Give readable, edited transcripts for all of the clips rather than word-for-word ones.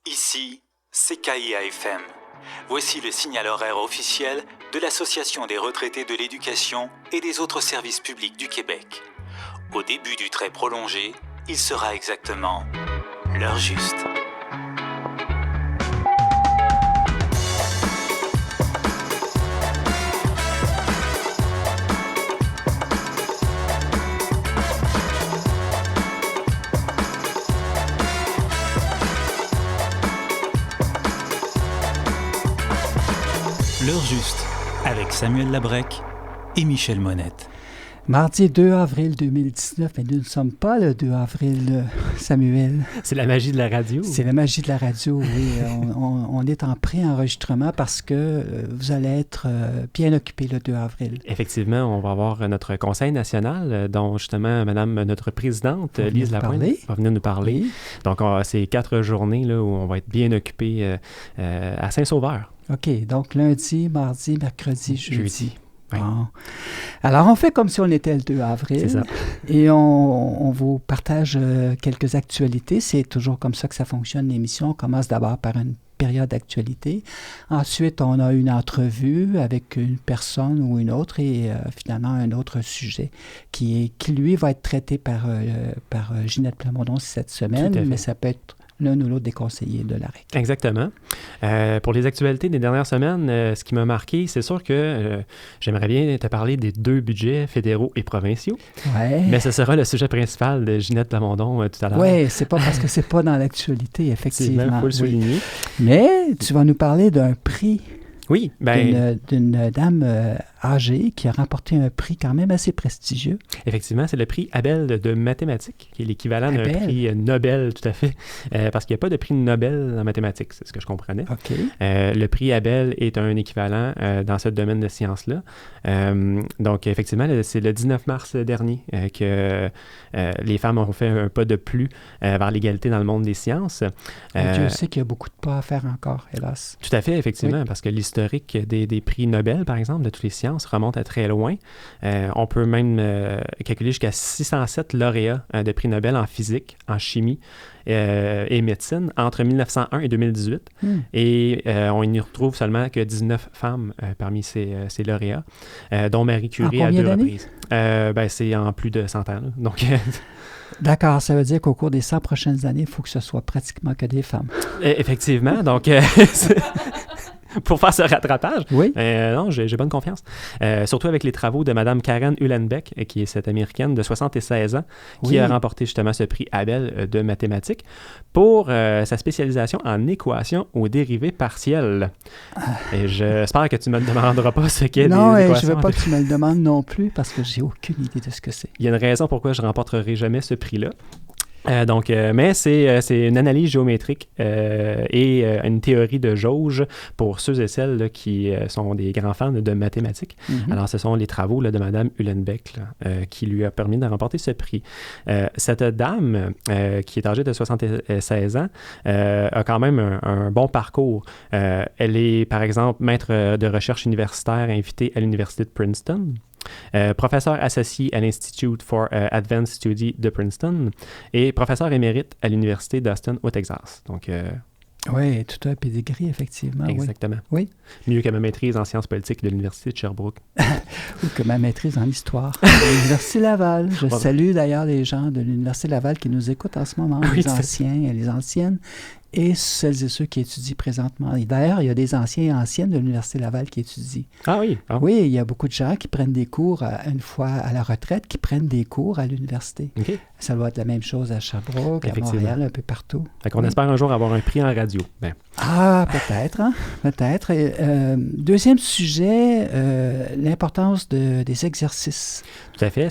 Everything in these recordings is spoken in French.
Ici, CKIA-FM. Voici le signal horaire officiel de l'Association des retraités de l'éducation et des autres services publics du Québec. Au début du trait prolongé, il sera exactement l'heure juste. L'heure juste, avec Samuel Labrec et Michel Monette. Mardi 2 avril 2019, mais nous ne sommes pas le 2 avril, Samuel. C'est la magie de la radio. C'est la magie de la radio, oui. On est en pré-enregistrement parce que vous allez être bien occupé le 2 avril. Effectivement, on va avoir notre conseil national, dont justement Madame, notre présidente, Lise Lapointe, va venir nous parler. Oui. Donc, c'est 4 journées là, où on va être bien occupé à Saint-Sauveur. OK, donc lundi, mardi, mercredi, jeudi. Oui. Bon. Alors, on fait comme si on était le 2 avril. C'est ça. Et on vous partage quelques actualités. C'est toujours comme ça que ça fonctionne, l'émission. On commence d'abord par une période d'actualité. Ensuite, on a une entrevue avec une personne ou une autre et finalement un autre sujet qui lui, va être traité par Ginette Plamondon cette semaine, mais ça peut être l'un ou l'autre des conseillers de l'AREC. Exactement. Pour les actualités des dernières semaines, ce qui m'a marqué, c'est sûr que j'aimerais bien te parler des 2 budgets fédéraux et provinciaux. Ouais. Mais ce sera le sujet principal de Ginette Plamondon tout à l'heure. Oui, c'est pas parce que c'est pas dans l'actualité, effectivement. Il faut le souligner. Mais tu vas nous parler d'un prix. Oui, d'une dame âgée qui a remporté un prix quand même assez prestigieux. Effectivement, c'est le prix Abel de mathématiques, qui est l'équivalent d'un prix Nobel, tout à fait, parce qu'il n'y a pas de prix Nobel en mathématiques, c'est ce que je comprenais. OK. Le prix Abel est un équivalent dans ce domaine de sciences-là. Donc, effectivement, c'est le 19 mars dernier que les femmes ont fait un pas de plus vers l'égalité dans le monde des sciences. Dieu sait qu'il y a beaucoup de pas à faire encore, hélas. Tout à fait, effectivement, parce que l'historique des prix Nobel, par exemple, de toutes les sciences, remonte à très loin. On peut même calculer jusqu'à 607 lauréats de prix Nobel en physique, en chimie et médecine entre 1901 et 2018. Et on n'y retrouve seulement que 19 femmes parmi ces lauréats, dont Marie Curie à 2 reprises. C'est en plus de 100 ans. Là. Donc... D'accord, ça veut dire qu'au cours des 100 prochaines années, il faut que ce soit pratiquement que des femmes. Effectivement, donc... pour faire ce rattrapage. Oui. Non, j'ai bonne confiance. Surtout avec les travaux de Mme Karen Uhlenbeck, qui est cette Américaine de 76 ans, qui a remporté justement ce prix Abel de mathématiques pour sa spécialisation en équations aux dérivées partielles. Et j'espère que tu ne me demanderas pas ce qu'est des équations. Non, je ne veux pas que tu me le demandes non plus parce que j'ai aucune idée de ce que c'est. Il y a une raison pourquoi je ne remporterai jamais ce prix-là. Mais c'est une analyse géométrique et une théorie de jauge pour ceux et celles là, qui sont des grands fans de mathématiques. Mm-hmm. Alors, ce sont les travaux là, de Mme Uhlenbeck qui lui a permis de remporter ce prix. Cette dame, qui est âgée de 76 ans, a quand même un bon parcours. Elle est, par exemple, maître de recherche universitaire invitée à l'Université de Princeton. Professeur associé à l'Institute for Advanced Study de Princeton et professeur émérite à l'Université d'Austin au Texas. Donc, oui, tout un pédigree, effectivement. Exactement. Oui. Mieux que ma maîtrise en sciences politiques de l'Université de Sherbrooke. Ou que ma maîtrise en histoire de l'Université Laval. Je salue d'ailleurs les gens de l'Université Laval qui nous écoutent en ce moment, les anciens et les anciennes, et celles et ceux qui étudient présentement. Et d'ailleurs, il y a des anciens et anciennes de l'Université Laval qui étudient. Ah oui? Ah. Oui, il y a beaucoup de gens qui prennent des cours, une fois à la retraite, qui prennent des cours à l'université. Okay. Ça doit être la même chose à Sherbrooke, à Montréal, un peu partout. Fait qu'on espère un jour avoir un prix en radio. Ben. Ah, peut-être, hein? Peut-être. Deuxième sujet, l'importance des exercices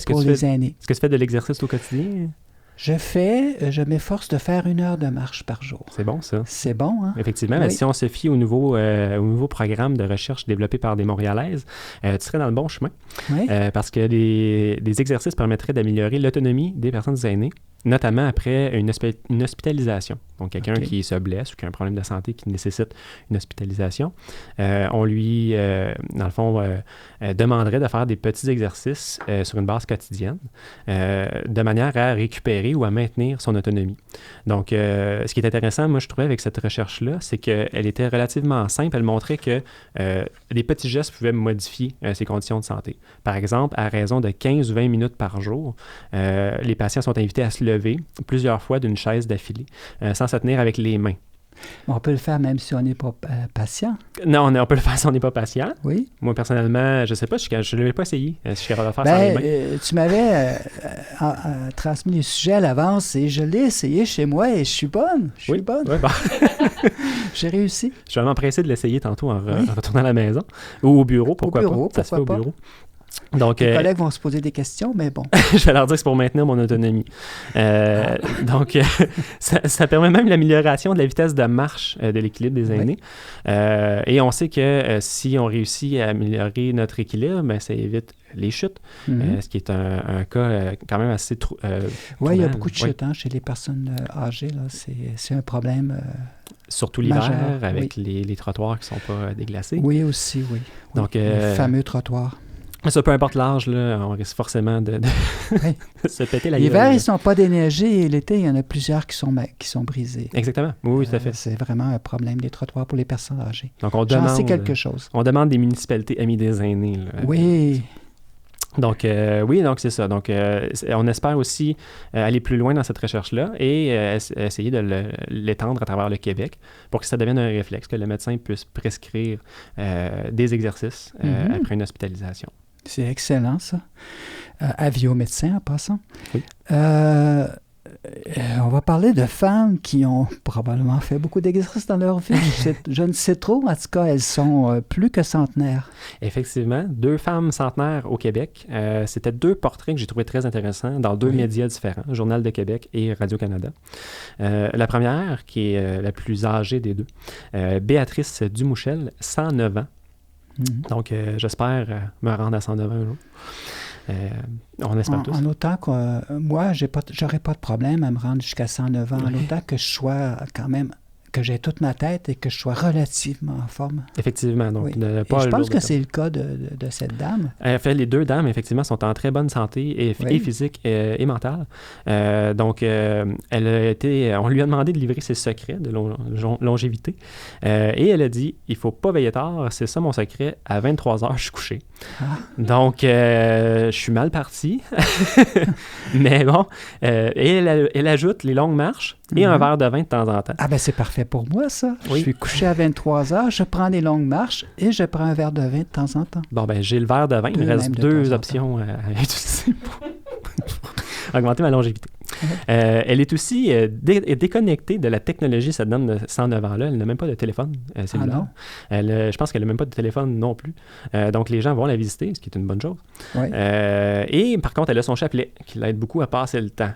pour les aînés. Est-ce que tu fais de l'exercice au quotidien? Je m'efforce de faire 1 heure de marche par jour. C'est bon, ça. C'est bon, hein? Effectivement, mais si on se fie au nouveau programme de recherche développé par des Montréalaises, tu serais dans le bon chemin. Oui. Parce que des exercices permettraient d'améliorer l'autonomie des personnes aînées, notamment après une hospitalisation. Donc, quelqu'un OK. qui se blesse ou qui a un problème de santé qui nécessite une hospitalisation, on lui, dans le fond, demanderait de faire des petits exercices sur une base quotidienne de manière à récupérer ou à maintenir son autonomie. Donc, ce qui est intéressant, moi, je trouvais, avec cette recherche-là, c'est qu'elle était relativement simple. Elle montrait que des petits gestes pouvaient modifier ses conditions de santé. Par exemple, à raison de 15 ou 20 minutes par jour, les patients sont invités à se lever plusieurs fois d'une chaise d'affilée, sans se tenir avec les mains. On peut le faire même si on n'est pas patient. Non, on peut le faire si on n'est pas patient. Oui. Moi, personnellement, je ne sais pas, je ne l'ai pas essayé. Si je suis capable de le faire sans les mains. Tu m'avais transmis les sujets à l'avance et je l'ai essayé chez moi et je suis bonne. Je suis bonne. Oui, bon. J'ai réussi. Je suis vraiment pressé de l'essayer tantôt en retournant à la maison ou au bureau, pourquoi pas. Ça se fait au bureau. Donc, les collègues vont se poser des questions, mais bon. Je vais leur dire que c'est pour maintenir mon autonomie. Donc, ça permet même l'amélioration de la vitesse de marche de l'équilibre des aînés. Et on sait que si on réussit à améliorer notre équilibre, ben, ça évite les chutes, ce qui est un cas quand même assez oui, il y a beaucoup de chutes chez les personnes âgées. Là. C'est un problème surtout l'hiver, majeur, avec les trottoirs qui ne sont pas déglacés. Oui, aussi, oui. Donc, le fameux trottoir. Ça, peu importe l'âge, là, on risque forcément de se péter la gueule. L'hiver, ils ne sont pas déneigés et l'été, il y en a plusieurs qui sont brisés. Exactement. Oui, tout à fait. C'est vraiment un problème des trottoirs pour les personnes âgées. Donc, on J'en sais quelque chose. On demande des municipalités amies des aînés. Là, oui. Donc, donc c'est ça. Donc, on espère aussi aller plus loin dans cette recherche-là et essayer de l'étendre à travers le Québec pour que ça devienne un réflexe, que le médecin puisse prescrire des exercices après une hospitalisation. C'est excellent, ça. Avis aux médecins, en passant. Oui. On va parler de femmes qui ont probablement fait beaucoup d'exercices dans leur vie. Je ne sais trop. En tout cas, elles sont plus que centenaires. Effectivement. 2 femmes centenaires au Québec. C'était 2 portraits que j'ai trouvé très intéressants dans 2 médias différents, Journal de Québec et Radio-Canada. La première, qui est la plus âgée des 2, Béatrice Dumouchel, 109 ans. Donc, j'espère me rendre à 109 ans un jour. On espère tous. En autant que moi, j'aurais pas de problème à me rendre jusqu'à 109 ans, en autant que je sois quand même, que j'ai toute ma tête et que je sois relativement en forme. Effectivement. Donc, je pense que c'est le cas de cette dame. En fait, les 2 dames, effectivement, sont en très bonne santé et physique et mentale. Donc, on lui a demandé de livrer ses secrets de longévité. Et elle a dit, il ne faut pas veiller tard, c'est ça mon secret, à 23 heures, je suis couché. Donc, je suis mal parti. Mais bon, et elle ajoute les longues marches et un verre de vin de temps en temps. Ah ben c'est parfait pour moi, ça. Oui. Je suis couché à 23 heures, je prends des longues marches et je prends un verre de vin de temps en temps. Bon, ben j'ai le verre de vin. Il me reste 2 options à utiliser pour augmenter ma longévité. Elle est aussi déconnectée de la technologie, cette dame de 109 ans-là. Elle n'a même pas de téléphone cellulaire. Je pense qu'elle n'a même pas de téléphone non plus. Donc, les gens vont la visiter, ce qui est une bonne chose. Oui. Et par contre, elle a son chapelet qui l'aide beaucoup à passer le temps.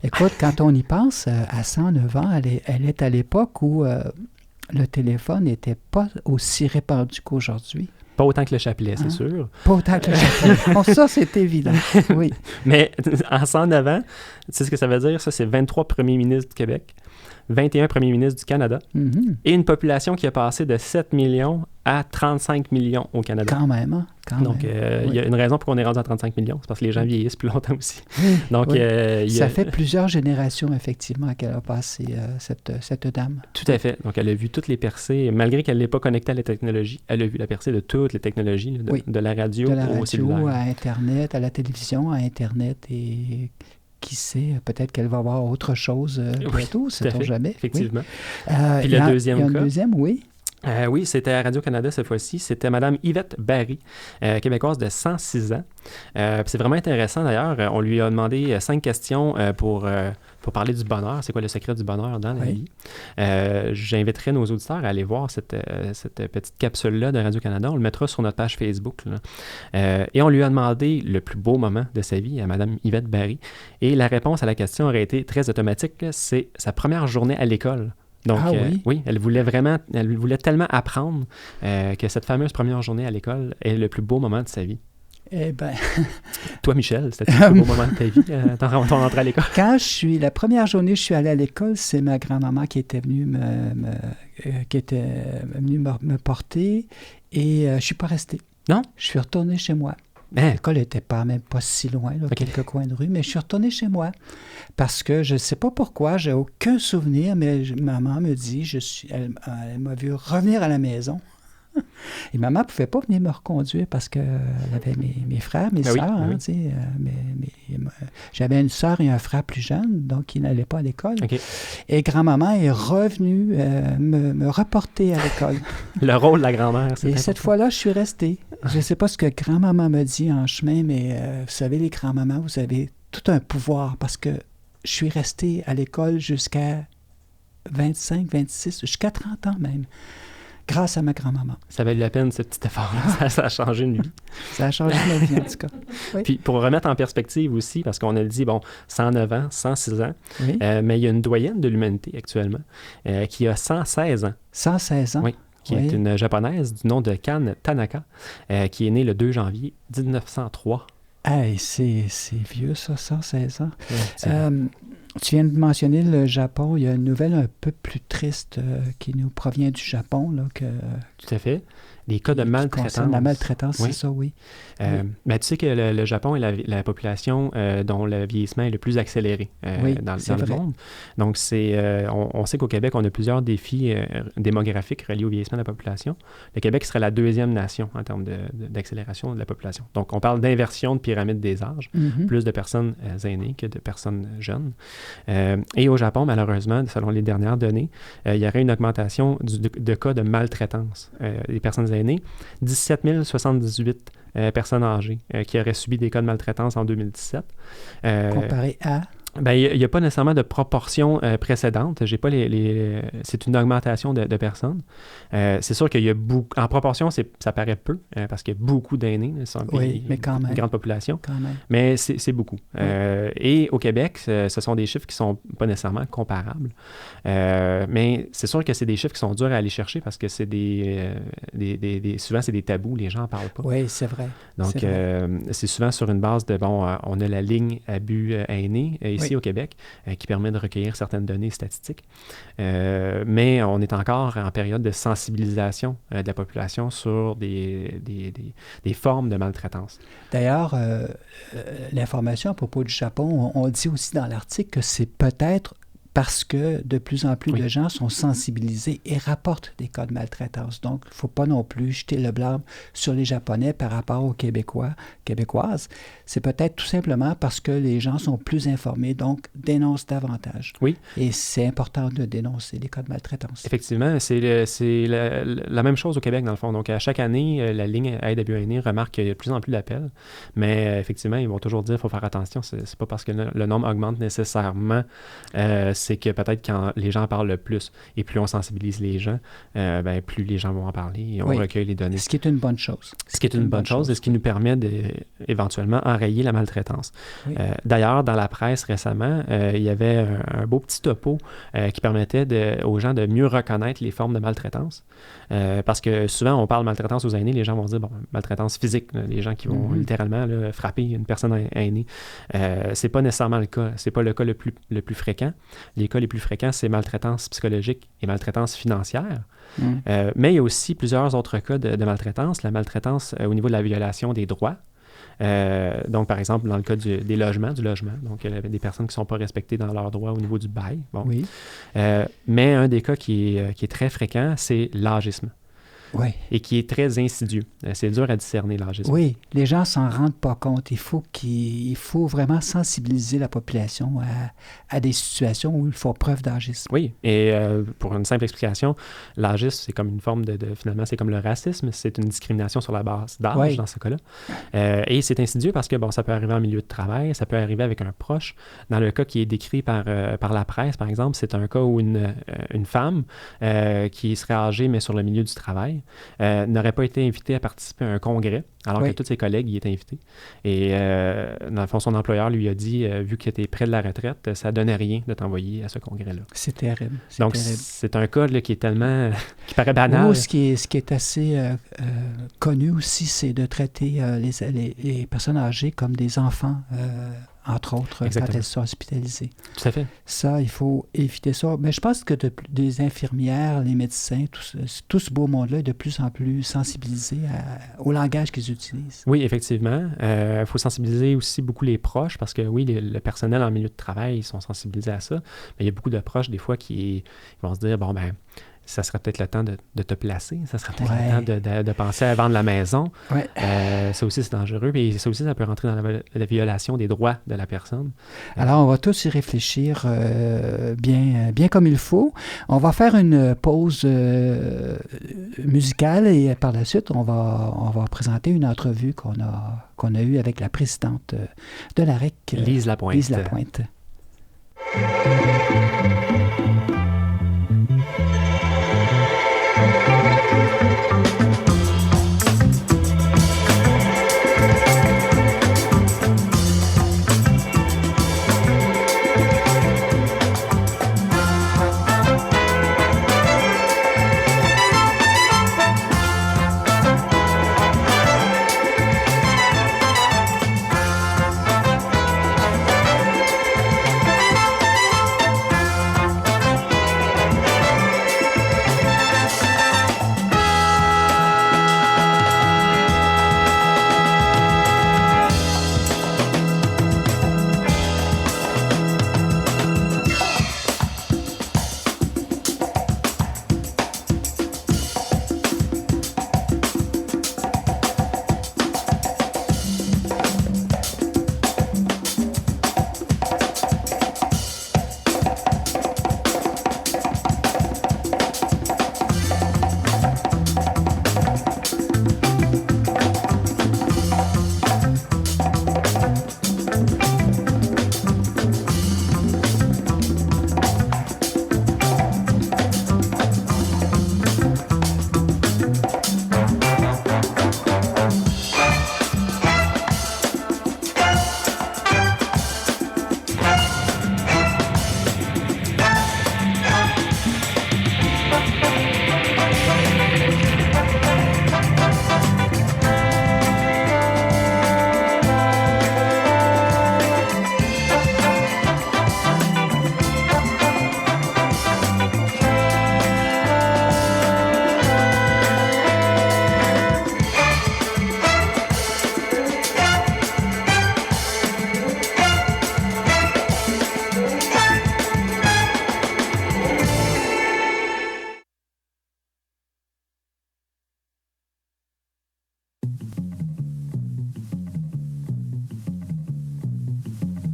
Écoute, quand on y pense, à 109 ans, elle est à l'époque où le téléphone n'était pas aussi répandu qu'aujourd'hui. Pas autant que le chapelet, c'est sûr. Pas autant que le chapelet. Bon, ça, c'est évident. Oui. Mais en 109 ans, tu sais ce que ça veut dire? Ça, c'est 23 premiers ministres du Québec, 21 premiers ministres du Canada, et une population qui a passé de 7 millions à 35 millions au Canada. Quand même, hein? Donc, il y a une raison pour qu'on est rendu à 35 millions. C'est parce que les gens vieillissent plus longtemps aussi. Donc, ça fait plusieurs générations, effectivement, qu'elle a passé cette dame. Tout à fait. Donc, elle a vu toutes les percées. Malgré qu'elle n'est pas connectée à la technologie, elle a vu la percée de toutes les technologies, de la radio au cellulaire. À Internet, à la télévision, à Internet et... Qui sait, peut-être qu'elle va voir autre chose bientôt, sait-on jamais. Effectivement. Oui. Puis le deuxième cas. Il y a un deuxième, oui. Oui, c'était à Radio-Canada cette fois-ci. C'était Mme Yvette Barry, québécoise de 106 ans. C'est vraiment intéressant d'ailleurs. On lui a demandé 5 questions pour parler du bonheur. C'est quoi le secret du bonheur dans la vie? J'inviterai nos auditeurs à aller voir cette petite capsule-là de Radio-Canada. On le mettra sur notre page Facebook. Et on lui a demandé le plus beau moment de sa vie à Mme Yvette Barry. Et la réponse à la question aurait été très automatique. C'est sa première journée à l'école. Donc, oui, elle voulait tellement apprendre que cette fameuse première journée à l'école est le plus beau moment de sa vie. Eh bien, Toi, Michel, c'était un beau moment de ta vie, ton entrée à l'école? la première journée je suis allé à l'école, c'est ma grand-maman qui était venue me porter et je ne suis pas resté. Non? Je suis retourné chez moi. Hein? L'école n'était même pas si loin, là, quelques coins de rue, mais je suis retourné chez moi parce que je ne sais pas pourquoi, j'ai aucun souvenir, mais maman me dit, elle m'a vu revenir à la maison. Et maman ne pouvait pas venir me reconduire parce qu'elle avait mes frères, mes sœurs. Oui. Tu sais, j'avais une sœur et un frère plus jeunes, donc ils n'allaient pas à l'école. Okay. Et grand-maman est revenue me reporter à l'école. Le rôle de la grand-mère, c'est Et important. cette fois-là, je suis resté. Je ne sais pas ce que grand-maman me dit en chemin, mais vous savez, les grands-mamans, vous avez tout un pouvoir parce que je suis resté à l'école jusqu'à 25, 26, jusqu'à 30 ans même. Grâce à ma grand-maman. Ça valait la peine, ce petit effort-là. Ça a changé une vie. Ça a changé ma vie, en tout cas. Oui. Puis, pour remettre en perspective aussi, parce qu'on a dit, 109 ans, 106 ans, Oui. Mais il y a une doyenne de l'humanité actuellement qui a 116 ans. 116 ans? Oui, qui est une japonaise du nom de Kan Tanaka, qui est née le 2 janvier 1903. Hey, c'est vieux, ça, 116 ans. Ouais, tu viens de mentionner le Japon. Il y a une nouvelle un peu plus triste qui nous provient du Japon. Là, tout à fait. Les cas de maltraitance. La maltraitance, oui. C'est ça, oui. Mais tu sais que le Japon est la population dont le vieillissement est le plus accéléré dans le monde. Donc, on sait qu'au Québec, on a plusieurs défis démographiques reliés au vieillissement de la population. Le Québec serait la deuxième nation en termes d'accélération de la population. Donc, on parle d'inversion de pyramide des âges. Plus de personnes aînées que de personnes jeunes. Et au Japon, malheureusement, selon les dernières données, il y aurait une augmentation de cas de maltraitance des personnes aînées. 17 078 personnes âgées qui auraient subi des cas de maltraitance en 2017. Comparé à? Ben, il n'y a pas nécessairement de proportion précédente. J'ai pas c'est une augmentation de personnes. C'est sûr qu'il y a beaucoup... En proportion, ça paraît peu, parce qu'il y a beaucoup d'aînés. Oui, mais quand même. Une grande population. Quand même. Mais c'est beaucoup. Oui. Et au Québec, ce sont des chiffres qui ne sont pas nécessairement comparables. Mais c'est sûr que c'est des chiffres qui sont durs à aller chercher parce que c'est souvent, c'est des tabous. Les gens n'en parlent pas. Oui, c'est vrai. Donc, c'est souvent sur une base de, on a la ligne abus aînés ici au Québec qui permet de recueillir certaines données statistiques. Mais on est encore en période de sensibilisation de la population sur des formes de maltraitance. D'ailleurs, l'information à propos du Japon, on dit aussi dans l'article que c'est peut-être parce que de plus en plus de gens sont sensibilisés et rapportent des cas de maltraitance. Donc, il ne faut pas non plus jeter le blâme sur les Japonais par rapport aux Québécoises. C'est peut-être tout simplement parce que les gens sont plus informés, donc dénoncent davantage. Oui. Et c'est important de dénoncer les cas de maltraitance. Effectivement, c'est la même chose au Québec, dans le fond. Donc, à chaque année, la ligne Aide abus aînés remarque qu'il y a de plus en plus d'appels. Mais effectivement, ils vont toujours dire qu'il faut faire attention. C'est pas parce que le nombre augmente nécessairement... c'est que peut-être quand les gens en parlent le plus et plus on sensibilise les gens, plus les gens vont en parler et on recueille les données. Ce qui est une bonne chose. Ce qui est une bonne chose et ce qui nous permet d'éventuellement enrayer la maltraitance. Oui. D'ailleurs, dans la presse récemment, il y avait un beau petit topo qui permettait aux gens de mieux reconnaître les formes de maltraitance. Parce que souvent, on parle de maltraitance aux aînés, les gens vont dire, maltraitance physique, les gens qui vont littéralement frapper une personne aînée. C'est pas nécessairement le cas. C'est pas le cas le plus fréquent. Les cas les plus fréquents, c'est maltraitance psychologique et maltraitance financière. Mais il y a aussi plusieurs autres cas de maltraitance. La maltraitance au niveau de la violation des droits. Donc, par exemple, dans le cas du logement. Donc, il y avait des personnes qui ne sont pas respectées dans leurs droits au niveau du bail. Bon. Oui. Mais un des cas qui est très fréquent, c'est l'agisme. Oui. Et qui est très insidieux. C'est dur à discerner, l'agisme. Oui, les gens ne s'en rendent pas compte. Il faut vraiment sensibiliser la population à des situations où il faut preuve d'agisme. Oui, et pour une simple explication, l'agisme, c'est comme une forme finalement, c'est comme le racisme, c'est une discrimination sur la base d'âge dans ce cas-là. Et c'est insidieux parce que, ça peut arriver en milieu de travail, ça peut arriver avec un proche. Dans le cas qui est décrit par la presse, par exemple, c'est un cas où une femme qui serait âgée, mais sur le milieu du travail, n'aurait pas été invité à participer à un congrès, alors que tous ses collègues y étaient invités. Et dans le fond, son employeur lui a dit, vu que tu es près de la retraite, ça ne donnait rien de t'envoyer à ce congrès-là. C'est terrible. Donc, c'est un cas là, qui est tellement... qui paraît banal. Ce qui est assez connu aussi, c'est de traiter les personnes âgées comme des enfants, entre autres, quand elles sont hospitalisées. Tout à fait. Ça, il faut éviter ça. Mais je pense que des infirmières, les médecins, tout ce beau monde-là est de plus en plus sensibilisé au langage qu'ils utilisent. Oui, effectivement. Il faut sensibiliser aussi beaucoup les proches parce que, oui, le personnel en milieu de travail, ils sont sensibilisés à ça. Mais il y a beaucoup de proches, des fois, qui vont se dire, bon, ben ça serait peut-être le temps de te placer, ça serait peut-être le temps de penser à vendre la maison. Ouais. Ça aussi, c'est dangereux. Et ça aussi, ça peut rentrer dans la violation des droits de la personne. Alors, on va tous y réfléchir bien comme il faut. On va faire une pause musicale et par la suite, on va présenter une entrevue qu'on a eue avec la présidente de la REC, Lise Lapointe. Lise Lapointe.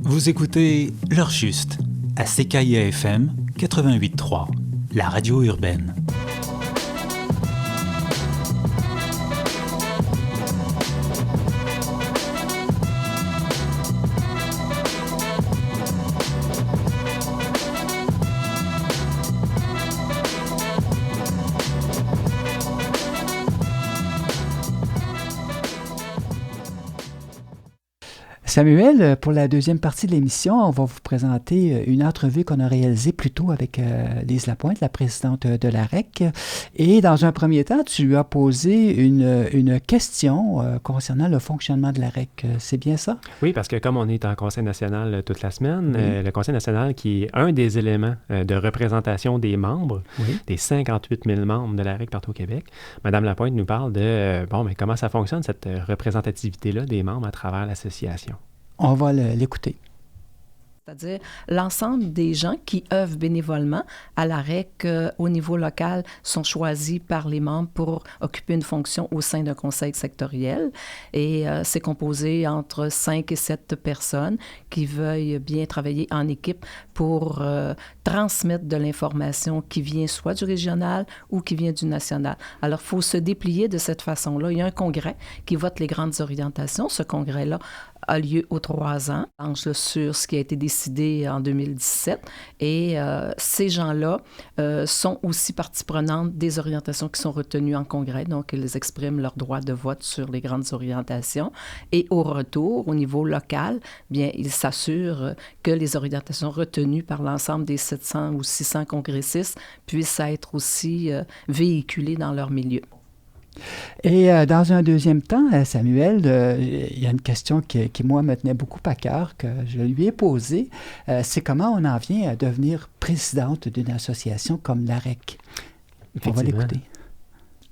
Vous écoutez L'heure juste à CKIA FM 88.3, la radio urbaine. Samuel, pour la deuxième partie de l'émission, on va vous présenter une entrevue qu'on a réalisée plus tôt avec Lise Lapointe, la présidente de la REC. Et dans un premier temps, tu lui as posé une question concernant le fonctionnement de la REC. C'est bien ça? Oui, parce que comme on est en Conseil national toute la semaine, le Conseil national qui est un des éléments de représentation des membres, des 58 000 membres de la REC partout au Québec, Mme Lapointe nous parle de comment ça fonctionne, cette représentativité-là des membres à travers l'association. On va l'écouter. C'est-à-dire l'ensemble des gens qui œuvrent bénévolement à la REC au niveau local sont choisis par les membres pour occuper une fonction au sein d'un conseil sectoriel. Et c'est composé entre 5 et 7 personnes qui veuillent bien travailler en équipe pour transmettre de l'information qui vient soit du régional ou qui vient du national. Alors, il faut se déplier de cette façon-là. Il y a un congrès qui vote les grandes orientations. Ce congrès-là a lieu aux 3 ans, sur ce qui a été décidé en 2017. Et ces gens-là sont aussi partie prenante des orientations qui sont retenues en congrès. Donc, ils expriment leur droit de vote sur les grandes orientations. Et au retour, au niveau local, bien, ils s'assurent que les orientations retenues par l'ensemble des 700 ou 600 congressistes puissent être aussi véhiculées dans leur milieu. Et dans un deuxième temps, Samuel, il y a une question qui, moi, me tenait beaucoup à cœur, que je lui ai posée. C'est comment on en vient à devenir présidente d'une association comme l'AREC? On va l'écouter.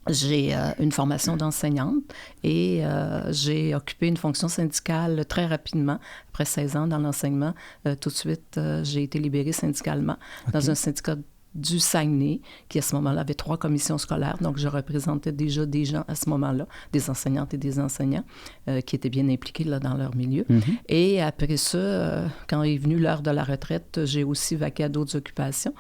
J'ai une formation d'enseignante et j'ai occupé une fonction syndicale très rapidement. Après 16 ans dans l'enseignement, tout de suite, j'ai été libérée syndicalement dans un syndicat du Saguenay, qui à ce moment-là avait 3 commissions scolaires. Donc, je représentais déjà des gens à ce moment-là, des enseignantes et des enseignants qui étaient bien impliqués là, dans leur milieu. Mm-hmm. Et après ça, quand est venue l'heure de la retraite, j'ai aussi vaqué à d'autres occupations,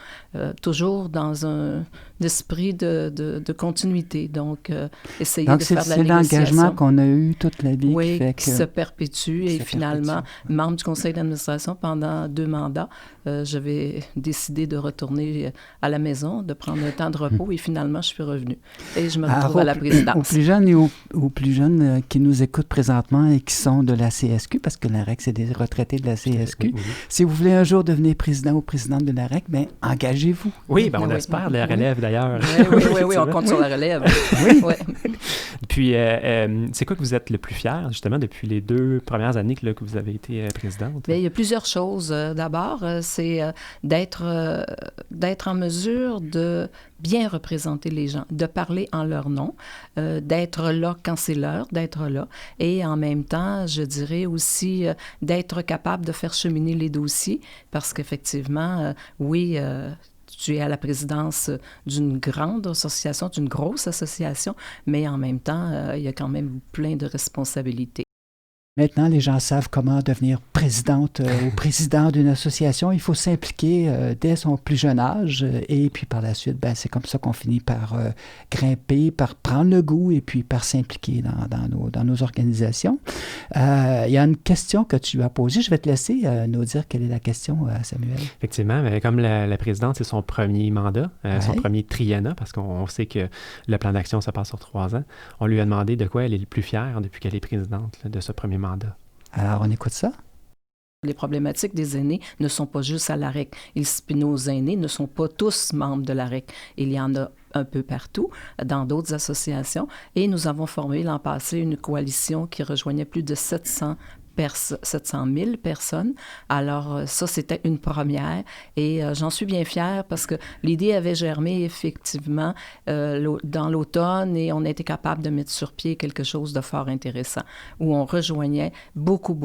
toujours dans un esprit de continuité. Donc, essayer de faire de la négociation. C'est l'engagement qu'on a eu toute la vie qui se perpétue. Et finalement, membre du conseil d'administration pendant 2 mandats, j'avais décidé de retourner à la maison, de prendre un temps de repos et finalement, je suis revenue. Et je me retrouve à la présidence. Aux plus jeunes et aux plus jeunes qui nous écoutent présentement et qui sont de la CSQ, parce que l'AREC, c'est des retraités de la CSQ. Oui. Si vous voulez un jour devenir président ou présidente de l'AREC, bien, engagez-vous. Oui, bien, on espère la relève d'ailleurs. Oui, on compte sur la relève. Oui. Puis, c'est quoi que vous êtes le plus fier, justement, depuis les 2 premières années que vous avez été présidente? Bien, il y a plusieurs choses. D'abord, c'est d'être en mesure de bien représenter les gens, de parler en leur nom, d'être là quand c'est l'heure d'être là, et en même temps, je dirais aussi d'être capable de faire cheminer les dossiers, parce qu'effectivement, tu es à la présidence d'une grande association, d'une grosse association, mais en même temps, il y a quand même plein de responsabilités. Maintenant, les gens savent comment devenir présidente ou président d'une association. Il faut s'impliquer dès son plus jeune âge et puis par la suite, ben, c'est comme ça qu'on finit par grimper, par prendre le goût et puis par s'impliquer dans nos organisations. Il y a une question que tu as posée. Je vais te laisser nous dire quelle est la question, Samuel. Effectivement, mais comme la présidente, c'est son premier mandat, son premier triennat, parce qu'on sait que le plan d'action, ça passe sur 3 ans. On lui a demandé de quoi elle est le plus fière depuis qu'elle est présidente de ce premier mandat. Alors, on écoute ça. Les problématiques des aînés ne sont pas juste à l'AREC. Nos aînés ne sont pas tous membres de l'AREC. Il y en a un peu partout, dans d'autres associations. Et nous avons formé l'an passé une coalition qui rejoignait plus de 700 000 personnes. Alors, ça, c'était une première et j'en suis bien fière parce que l'idée avait germé effectivement dans l'automne et on a été capable de mettre sur pied quelque chose de fort intéressant où on rejoignait beaucoup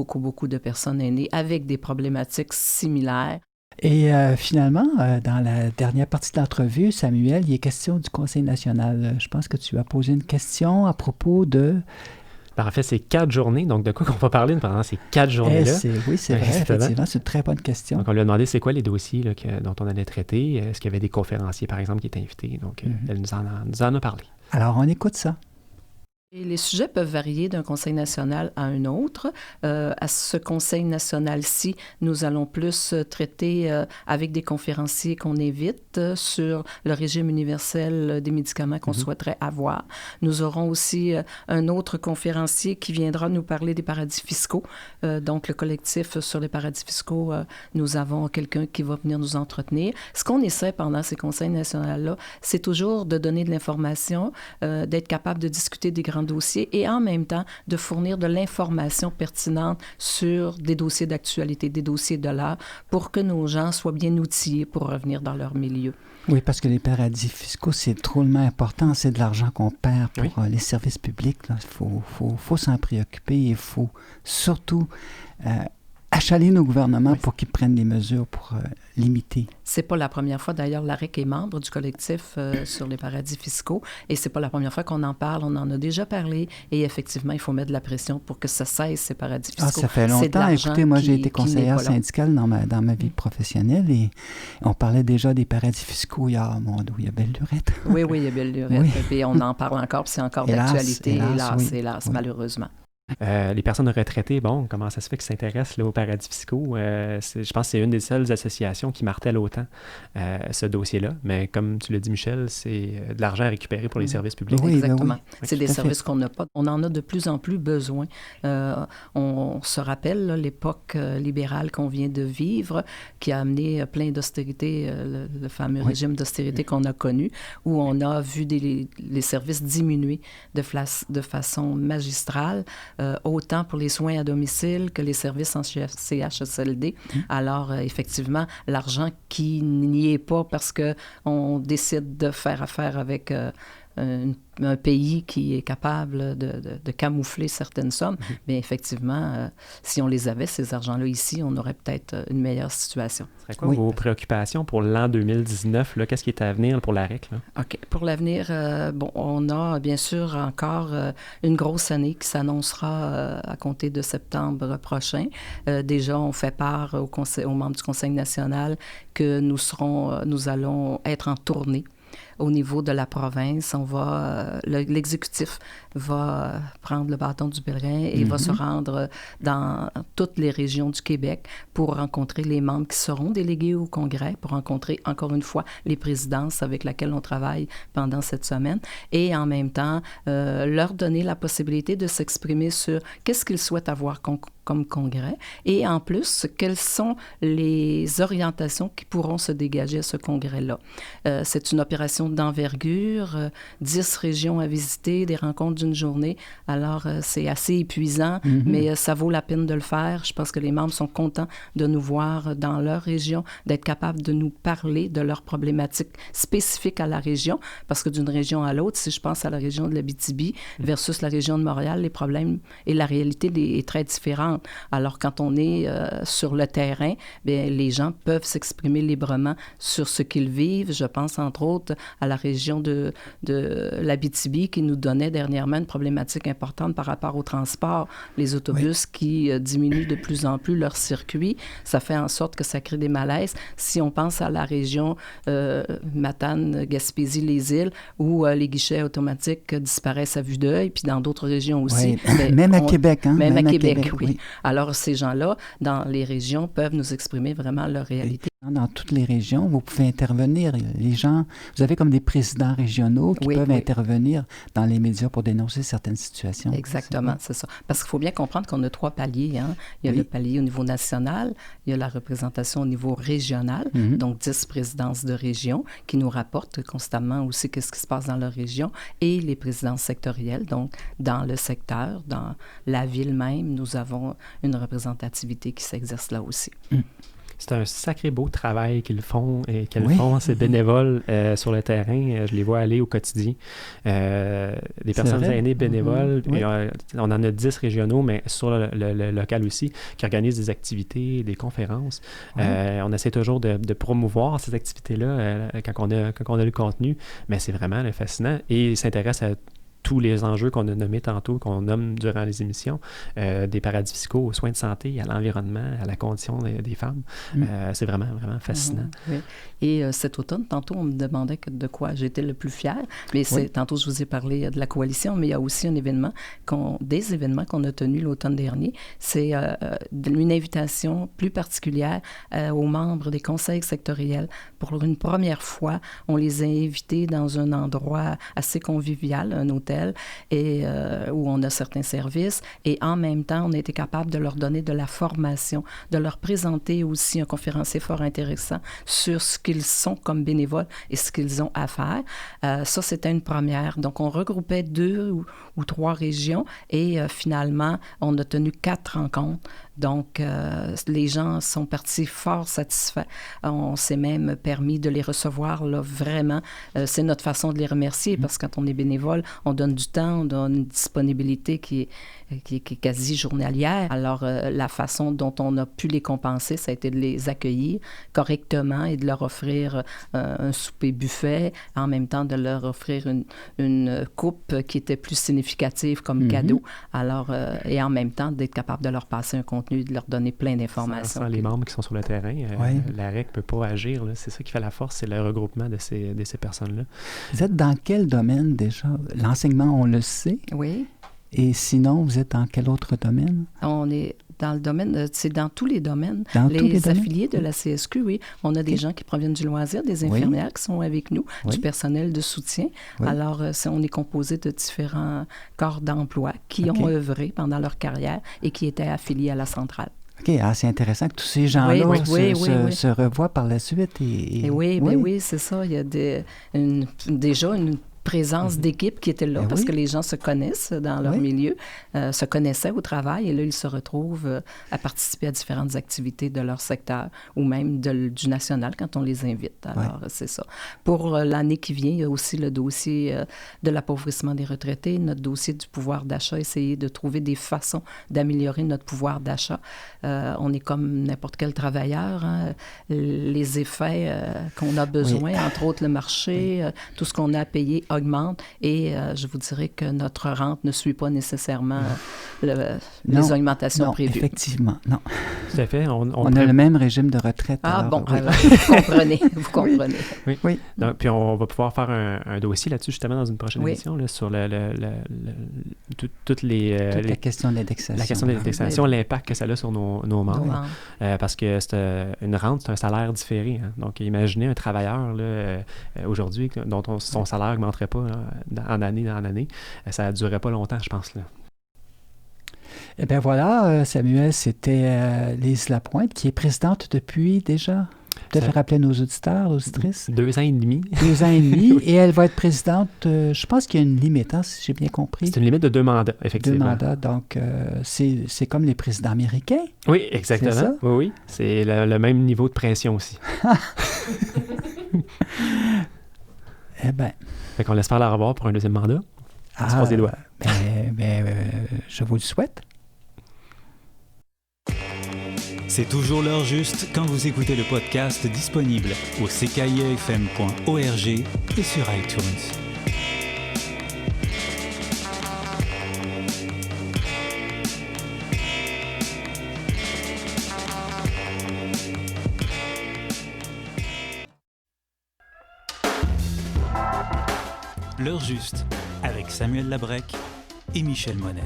de personnes aînées avec des problématiques similaires. Et finalement, dans la dernière partie de l'entrevue, Samuel, il est question du Conseil national. Je pense que tu as posé une question à propos de... En fait, c'est 4 journées. Donc, de quoi qu'on va parler pendant ces 4 journées-là? Oui, c'est vrai, effectivement. C'est une très bonne question. Donc, on lui a demandé c'est quoi les dossiers là, dont on allait traiter. Est-ce qu'il y avait des conférenciers, par exemple, qui étaient invités? Donc, elle nous en a parlé. Alors, on écoute ça. Et les sujets peuvent varier d'un conseil national à un autre. À ce conseil national-ci, nous allons plus traiter avec des conférenciers qu'on évite sur le régime universel des médicaments qu'on souhaiterait avoir. Nous aurons aussi un autre conférencier qui viendra nous parler des paradis fiscaux. Donc, le collectif sur les paradis fiscaux, nous avons quelqu'un qui va venir nous entretenir. Ce qu'on essaie pendant ces conseils nationaux-là, c'est toujours de donner de l'information, d'être capable de discuter des grands dossiers et en même temps de fournir de l'information pertinente sur des dossiers d'actualité, des dossiers de l'heure, pour que nos gens soient bien outillés pour revenir dans leur milieu. Oui, parce que les paradis fiscaux, c'est drôlement important. C'est de l'argent qu'on perd pour les services publics. Il faut s'en préoccuper. Il faut surtout achaler nos gouvernements pour qu'ils prennent des mesures pour limiter. C'est pas la première fois. D'ailleurs, l'AREC est membre du collectif sur les paradis fiscaux et c'est pas la première fois qu'on en parle. On en a déjà parlé et effectivement, il faut mettre de la pression pour que ça cesse, ces paradis fiscaux. Ça fait longtemps. Écoutez, moi, j'ai été conseillère syndicale dans ma vie professionnelle et on parlait déjà des paradis fiscaux il y a belle lurette. Oui, il y a belle lurette. Oui. Et on en parle encore, puis c'est encore d'actualité, hélas, malheureusement. Les personnes retraitées, comment ça se fait qu'ils s'intéressent aux paradis fiscaux? Je pense que c'est une des seules associations qui martèle autant ce dossier-là. Mais comme tu l'as dit, Michel, c'est de l'argent à récupérer pour les services publics. Oui, exactement. C'est des services qu'on n'a pas. On en a de plus en plus besoin. On se rappelle l'époque libérale qu'on vient de vivre, qui a amené plein d'austérités, le fameux régime d'austérité qu'on a connu, où on a vu les services diminuer de façon magistrale. Autant pour les soins à domicile que les services en CHSLD. Alors, effectivement, l'argent qui n'y est pas parce qu'on décide de faire affaire avec un pays qui est capable de camoufler certaines sommes, mais effectivement, si on les avait, ces argents-là ici, on aurait peut-être une meilleure situation. Ce serait quoi vos préoccupations pour l'an 2019? Qu'est-ce qui est à venir pour l'AREC? OK. Pour l'avenir, on a bien sûr encore une grosse année qui s'annoncera à compter de septembre prochain. Déjà, on fait part aux membres du Conseil national que nous allons être en tournée. Au niveau de la province, l'exécutif va prendre le bâton du pèlerin et va se rendre dans toutes les régions du Québec pour rencontrer les membres qui seront délégués au Congrès, pour rencontrer encore une fois les présidences avec lesquelles on travaille pendant cette semaine et en même temps leur donner la possibilité de s'exprimer sur qu'est-ce qu'ils souhaitent avoir comme congrès et en plus, quelles sont les orientations qui pourront se dégager à ce congrès-là. C'est une opération d'envergure, 10 régions à visiter, des rencontres d'une journée. Alors, c'est assez épuisant, mais ça vaut la peine de le faire. Je pense que les membres sont contents de nous voir dans leur région, d'être capables de nous parler de leurs problématiques spécifiques à la région, parce que d'une région à l'autre, si je pense à la région de l'Abitibi versus la région de Montréal, les problèmes et la réalité est très différente. Alors, quand on est sur le terrain, bien, les gens peuvent s'exprimer librement sur ce qu'ils vivent. Je pense, entre autres, à la région de l'Abitibi qui nous donnait dernièrement une problématique importante par rapport au transport. Les autobus qui diminuent de plus en plus leur circuit. Ça fait en sorte que ça crée des malaises. Si on pense à la région Matane, Gaspésie, les îles, où les guichets automatiques disparaissent à vue d'œil, puis dans d'autres régions aussi. Oui. Même à Québec. Même à Québec, oui. Alors, ces gens-là, dans les régions, peuvent nous exprimer vraiment leur réalité. Dans toutes les régions, vous pouvez intervenir. Les gens, vous avez comme des présidents régionaux qui peuvent intervenir dans les médias pour dénoncer certaines situations. Exactement, c'est ça. Parce qu'il faut bien comprendre qu'on a 3 paliers. Il y a le palier au niveau national, il y a la représentation au niveau régional, donc 10 présidences de région qui nous rapportent constamment aussi qu'est-ce qui se passe dans leur région, et les présidences sectorielles, donc dans le secteur, dans la ville même, nous avons une représentativité qui s'exerce là aussi. C'est un sacré beau travail qu'ils font et qu'elles font, ces bénévoles sur le terrain. Je les vois aller au quotidien. Des personnes aînées bénévoles. On en a 10 régionaux, mais sur le local aussi, qui organisent des activités, des conférences. On essaie toujours de promouvoir ces activités-là quand on a le contenu, mais c'est vraiment fascinant et ils s'intéressent à tous les enjeux qu'on a nommés tantôt, qu'on nomme durant les émissions, des paradis fiscaux aux soins de santé, à l'environnement, à la condition des femmes. C'est vraiment, vraiment fascinant. Oui. Et cet automne, tantôt, on me demandait de quoi j'étais le plus fière. Mais tantôt, je vous ai parlé de la coalition, mais il y a aussi des événements qu'on a tenus l'automne dernier. C'est une invitation plus particulière aux membres des conseils sectoriels. Pour une première fois, on les a invités dans un endroit assez convivial, un hôtel, et où on a certains services. Et en même temps, on a été capable de leur donner de la formation, de leur présenter aussi un conférencier fort intéressant sur ce qu'ils sont comme bénévoles et ce qu'ils ont à faire. Ça, c'était une première. Donc, on regroupait 2 ou 3 régions et finalement, on a tenu 4 rencontres Donc, les gens sont partis fort satisfaits. On s'est même permis de les recevoir, là, vraiment. C'est notre façon de les remercier parce que quand on est bénévole, on donne du temps, on donne une disponibilité qui est quasi journalière. Alors, la façon dont on a pu les compenser, ça a été de les accueillir correctement et de leur offrir un souper buffet, en même temps de leur offrir une coupe qui était plus significative comme cadeau. Alors, et en même temps, d'être capable de leur passer un contenu, de leur donner plein d'informations. Sans les membres qui sont sur le terrain, l'AREC ne peut pas agir. Là. C'est ça qui fait la force, c'est le regroupement de ces personnes-là. Vous êtes dans quel domaine déjà? L'enseignement, on le sait. Oui. Et sinon, vous êtes dans quel autre domaine? On est dans le domaine, c'est dans tous les domaines. Dans tous les domaines? Affiliés de la CSQ, oui. On a des gens qui proviennent du loisir, des infirmières qui sont avec nous, du personnel de soutien. Oui. Alors, on est composé de différents corps d'emploi qui ont œuvré pendant leur carrière et qui étaient affiliés à la centrale. OK, c'est intéressant que tous ces gens-là se revoient par la suite. Oui, c'est ça. Il y a déjà une présence d'équipe qui était là parce que les gens se connaissent dans leur milieu, se connaissaient au travail et là, ils se retrouvent à participer à différentes activités de leur secteur ou même du national quand on les invite. Alors, c'est ça. Pour l'année qui vient, il y a aussi le dossier de l'appauvrissement des retraités, notre dossier du pouvoir d'achat, essayer de trouver des façons d'améliorer notre pouvoir d'achat. On est comme n'importe quel travailleur. Hein. Les effets qu'on a besoin, entre autres le marché, tout ce qu'on a à payer augmente et je vous dirais que notre rente ne suit pas nécessairement les augmentations prévues. Effectivement, non. Tout à fait. On a le même régime de retraite. Alors, vous comprenez. Oui. Donc, puis on va pouvoir faire un dossier là-dessus justement dans une prochaine émission là, sur toute la question de l'indexation. La question de l'indexation, l'impact que ça a sur nos membres. Parce que une rente, c'est un salaire différé. Hein. Donc, imaginez un travailleur là, aujourd'hui dont son salaire n'augmenterait pas en année en année. Ça ne durerait pas longtemps, je pense. Là. Eh bien voilà, Samuel, c'était Lise Lapointe, qui est présidente depuis déjà, peut-être rappeler nos auditeurs, auditrices. 2 ans et demi. 2 ans et demi, et elle va être présidente, je pense qu'il y a une limite, hein, si j'ai bien compris. C'est une limite de 2 mandats, effectivement. 2 mandats, donc c'est comme les présidents américains. Oui, exactement. C'est ça? Oui. C'est le même niveau de pression aussi. Eh bien. Fait qu'on l'espère la revoir pour un 2e mandat. On se croise les doigts. Je vous le souhaite. C'est toujours l'heure juste quand vous écoutez le podcast disponible au ckiefm.org et sur iTunes. L'heure juste avec Samuel Labrec et Michel Monnet.